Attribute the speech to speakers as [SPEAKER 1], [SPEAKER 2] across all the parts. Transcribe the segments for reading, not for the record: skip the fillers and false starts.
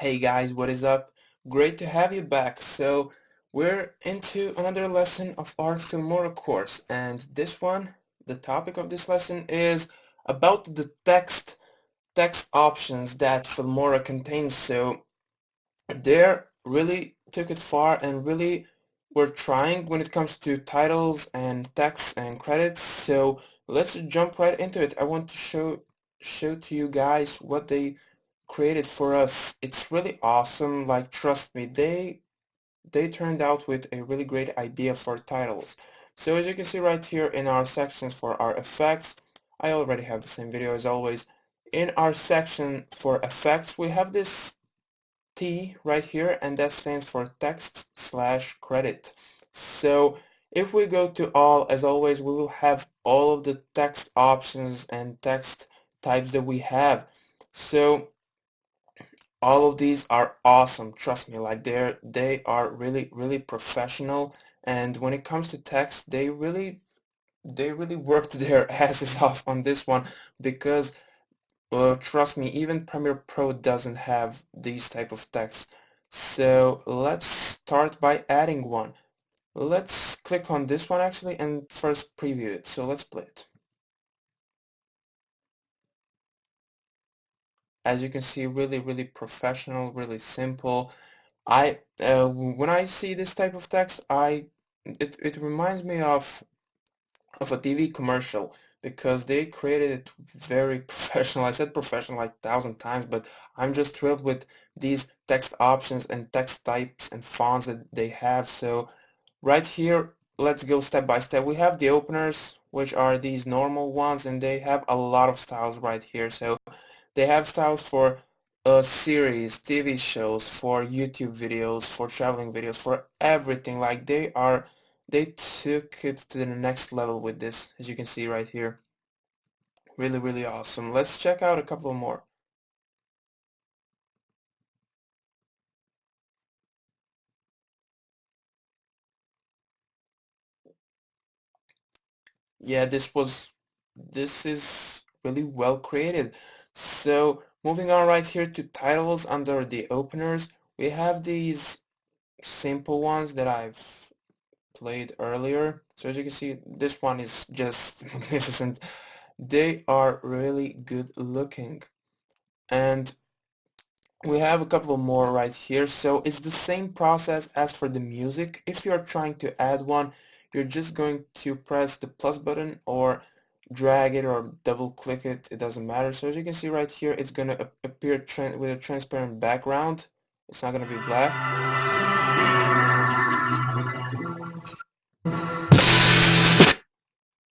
[SPEAKER 1] Hey guys, what is up? Great to have you back. So we're into another lesson of our Filmora course, and this one, the topic of this lesson is about the text options that Filmora contains. So they really took it far and really were trying when it comes to titles and text and credits. So let's jump right into it. I want to show to you guys what they created for us. It's really awesome. Like, trust me, they turned out with a really great idea for titles. So as you can see right here in our sections for our effects, I already have the same video as always. In our section for effects, we have this T right here, and that stands for text/credit. So if we go to all, as always, we will have all of the text options and text types that we have. So all of these are awesome, trust me. Like, they are really professional, and when it comes to text, they really worked their asses off on this one, because trust me, even Premiere Pro doesn't have these type of texts. So let's start by adding one. Let's click on this one actually and first preview it. So let's play it. As you can see, really professional, really simple. When I see this type of text, it reminds me of a TV commercial, because they created it very professional. I said professional like 1,000 times, but I'm just thrilled with these text options and text types and fonts that they have. So right here, let's go step by step. We have the openers, which are these normal ones, and they have a lot of styles right here. So they have styles for series, TV shows, for YouTube videos, for traveling videos, for everything. Like, they took it to the next level with this, as you can see right here. Really awesome. Let's check out a couple more. Yeah, this is really well created. So moving on right here to titles under the openers, we have these simple ones that I've played earlier. So as you can see, this one is just magnificent. They are really good looking. And we have a couple more right here. So it's the same process as for the music. If you're trying to add one, you're just going to press the plus button or drag it or double click it. It doesn't matter. So as you can see right here, it's going to appear with a transparent background. It's not going to be black.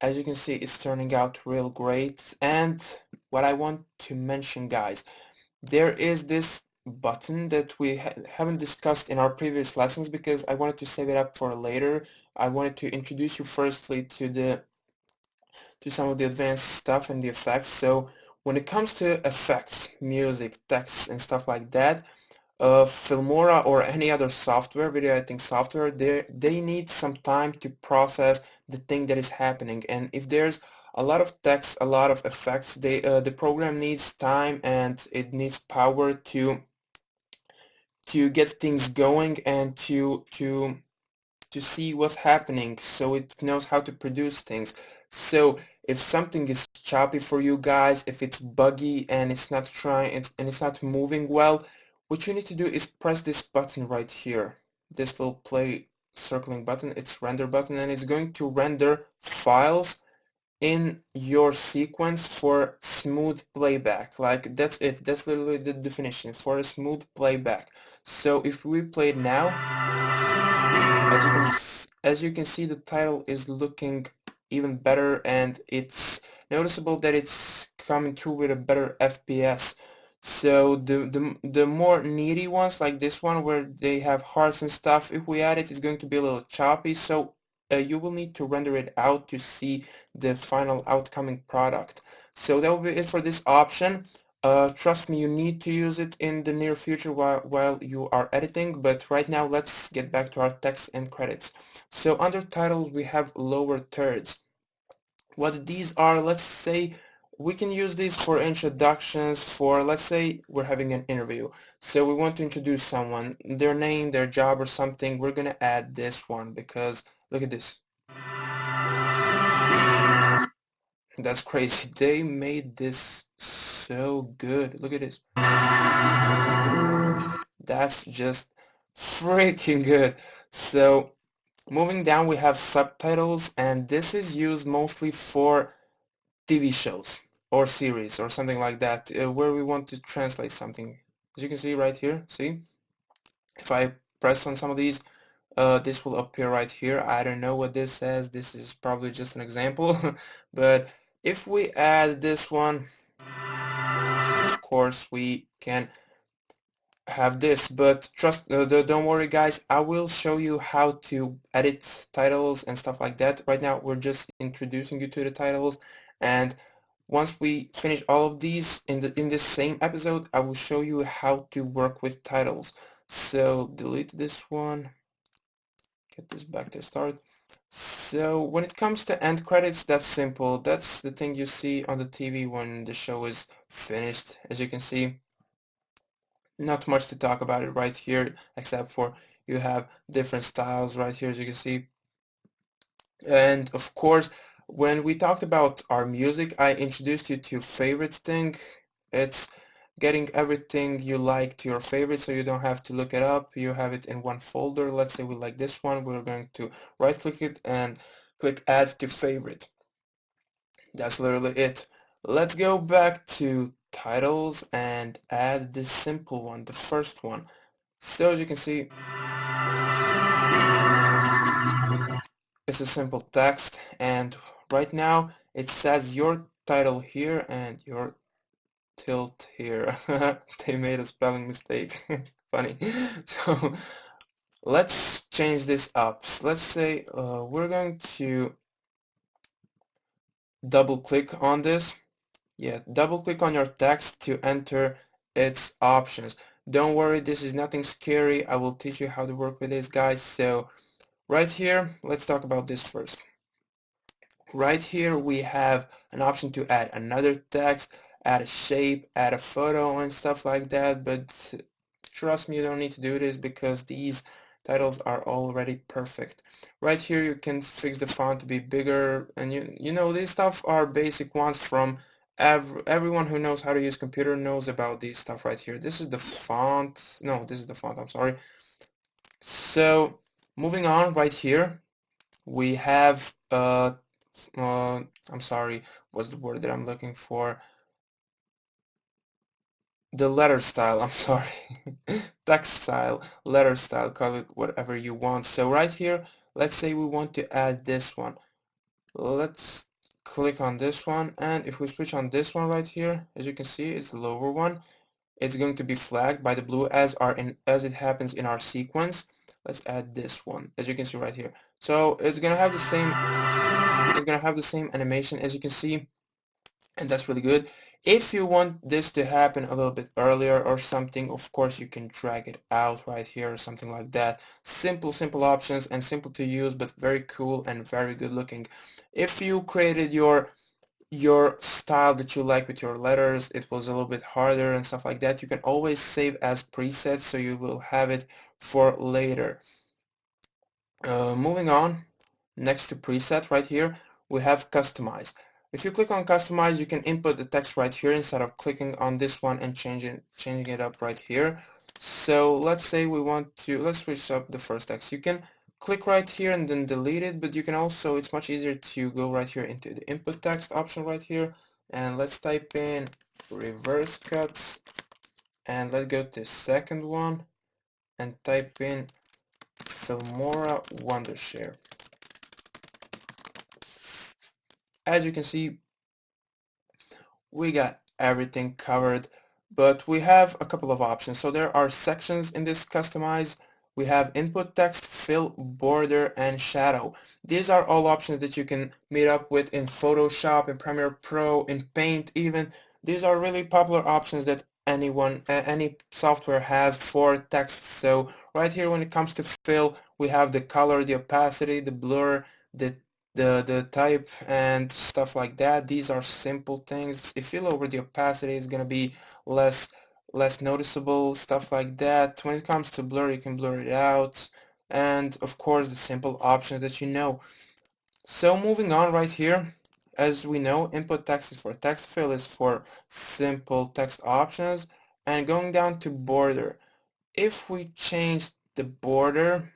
[SPEAKER 1] As you can see, it's turning out real great. And what I want to mention, guys, there is this button that we haven't discussed in our previous lessons, because I wanted to save it up for later. I wanted to introduce you firstly to some of the advanced stuff and the effects. So when it comes to effects, music, text, and stuff like that, Filmora or any other software, video editing software, they need some time to process the thing that is happening. And if there's a lot of text, a lot of effects, the program needs time and it needs power to get things going and to see what's happening, so it knows how to produce things. So if something is choppy for you guys, if it's buggy and it's not and it's not moving well, what you need to do is press this button right here, this little play circling button. It's render button, and it's going to render files in your sequence for smooth playback. Like, that's it. That's literally the definition for a smooth playback. So if we play it now, as you can see, the title is looking even better, and it's noticeable that it's coming through with a better FPS. So the more needy ones, like this one where they have hearts and stuff, if we add it, it's going to be a little choppy. So you will need to render it out to see the final outcoming product. So that will be it for this option. Trust me, you need to use it in the near future while you are editing, but right now let's get back to our text and credits. So under titles we have lower thirds. What these are, let's say we can use these for introductions. For, let's say we're having an interview, so we want to introduce someone, their name, their job or something. We're gonna add this one because look at this. That's crazy. They made this so good. Look at this. That's just freaking good. So moving down, we have subtitles, and this is used mostly for TV shows or series or something like that, where we want to translate something. As you can see right here, see? If I press on some of these, this will appear right here. I don't know what this says. This is probably just an example. But if we add this one, of course, we can have this, but don't worry guys, I will show you how to edit titles and stuff like that. Right now we're just introducing you to the titles, and once we finish all of these in this same episode, I will show you how to work with titles. So delete this one, get this back to start. So when it comes to end credits, that's simple. That's the thing you see on the TV when the show is finished. As you can see, not much to talk about it right here, except for you have different styles right here, as you can see. And of course, when we talked about our music, I introduced you to favorite thing. It's getting everything you like to your favorite, so you don't have to look it up. You have it in one folder. Let's say we like this one. We're going to right click it and click add to favorite. That's literally it. Let's go back to titles and add this simple one, the first one. So as you can see, it's a simple text, and right now it says your title here and your tilt here. They made a spelling mistake. Funny. So let's change this up. Let's say we're going to double click on this. Yeah, double click on your text to enter its options. Don't worry, this is nothing scary. I will teach you how to work with this, guys. So right here, let's talk about this first. Right here we have an option to add another text, add a shape, add a photo and stuff like that, but trust me, you don't need to do this because these titles are already perfect. Right here you can fix the font to be bigger, and you know these stuff are basic ones from everyone who knows how to use computer knows about these stuff right here. This is the font. No, this is the font, I'm sorry. So moving on, right here we have I'm sorry, what's the word that I'm looking for? The letter style, I'm sorry. Text style, letter style, call it whatever you want. So right here, let's say we want to add this one. Let's click on this one, and if we switch on this one right here, as you can see, it's the lower one. It's going to be flagged by the blue as it happens in our sequence. Let's add this one, as you can see right here. So it's gonna have the same animation, as you can see, and that's really good. If you want this to happen a little bit earlier or something, of course you can drag it out right here or something like that. Simple options, and simple to use, but very cool and very good looking. If you created your style that you like with your letters, it was a little bit harder and stuff like that, you can always save as presets, so you will have it for later. Moving on, next to preset right here, we have customize. If you click on customize, you can input the text right here instead of clicking on this one and changing it up right here. So let's say we want to, let's switch up the first text. You can click right here and then delete it, but you can also, it's much easier to go right here into the input text option right here, and let's type in reverse cuts, and let's go to the second one and type in Filmora Wondershare. As you can see, we got everything covered, but we have a couple of options. So there are sections in this customize. We have input text, fill, border, and shadow. These are all options that you can meet up with in Photoshop, in Premiere Pro, in Paint even. These are really popular options that any software has for text. So right here when it comes to fill, we have the color, the opacity, the blur, the the type and stuff like that. These are simple things. If you lower the opacity, it's gonna be less noticeable, stuff like that. When it comes to blur, you can blur it out, and of course the simple options that you know. So moving on right here, as we know, input text is for text, fill is for simple text options, and going down to border. If we change the border,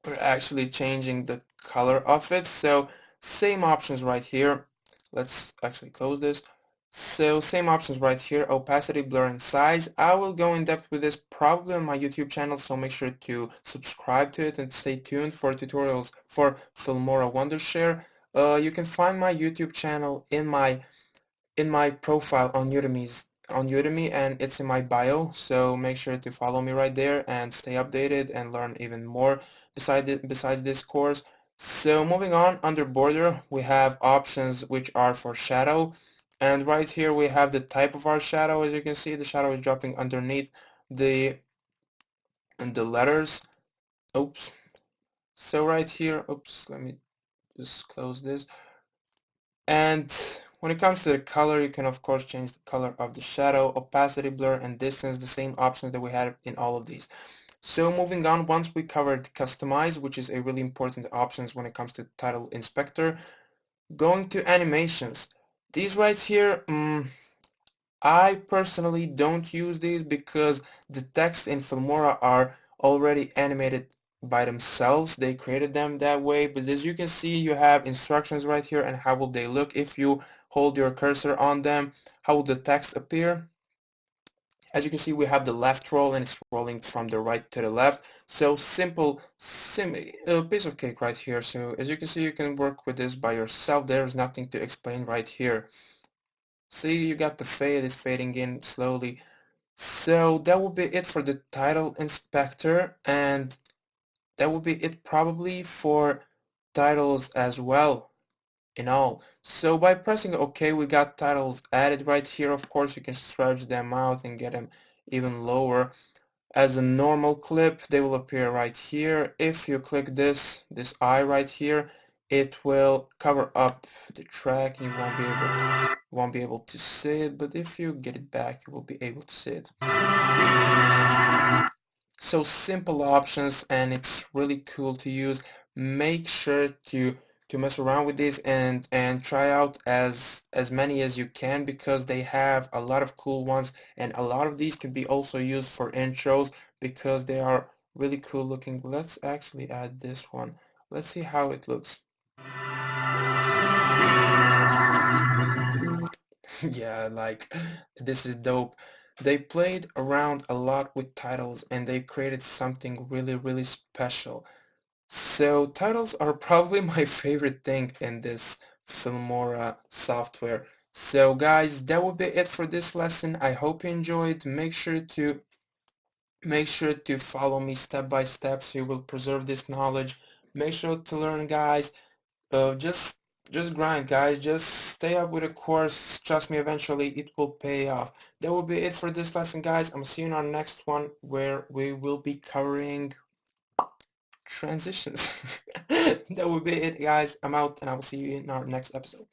[SPEAKER 1] we're actually changing the color of it. So same options right here. Let's actually close this. So same options right here, opacity, blur, and size. I will go in depth with this probably on my YouTube channel, so make sure to subscribe to it and stay tuned for tutorials for Filmora Wondershare. You can find my YouTube channel in my profile on Udemy, and it's in my bio, so make sure to follow me right there and stay updated and learn even more besides this course. So moving on, under border we have options which are for shadow, and right here we have the type of our shadow. As you can see, the shadow is dropping underneath the letters. Oops. So right here, oops, let me just close this. And when it comes to the color, you can of course change the color of the shadow, opacity, blur, and distance, the same options that we had in all of these. So moving on, once we covered customize, which is a really important options when it comes to title inspector, going to animations. These right here, I personally don't use these because the text in Filmora are already animated by themselves. They created them that way, but as you can see, you have instructions right here and how will they look. If you hold your cursor on them, how will the text appear? As you can see, we have the left roll and it's rolling from the right to the left. So simple, piece of cake right here. So as you can see, you can work with this by yourself. There's nothing to explain right here. See, you got the fade, it's fading in slowly. So that will be it for the title inspector, and that will be it probably for titles as well in all. So by pressing OK, we got titles added right here. Of course, you can stretch them out and get them even lower. As a normal clip, they will appear right here. If you click this eye right here, it will cover up the track and you won't be able to see it, but if you get it back, you will be able to see it. So simple options, and it's really cool to use. Make sure to mess around with these and try out as many as you can, because they have a lot of cool ones, and a lot of these can be also used for intros because they are really cool looking. Let's actually add this one. Let's see how it looks. Yeah, like, this is dope. They played around a lot with titles and they created something really special. So titles are probably my favorite thing in this Filmora software. So guys, that will be it for this lesson. I hope you enjoyed. Make sure to follow me step by step so you will preserve this knowledge. Make sure to learn, guys. Just grind, guys. Just stay up with the course. Trust me, eventually it will pay off. That will be it for this lesson, guys. I'm see you in our next one where we will be covering transitions. That will be it, guys. I'm out, and I will see you in our next episode.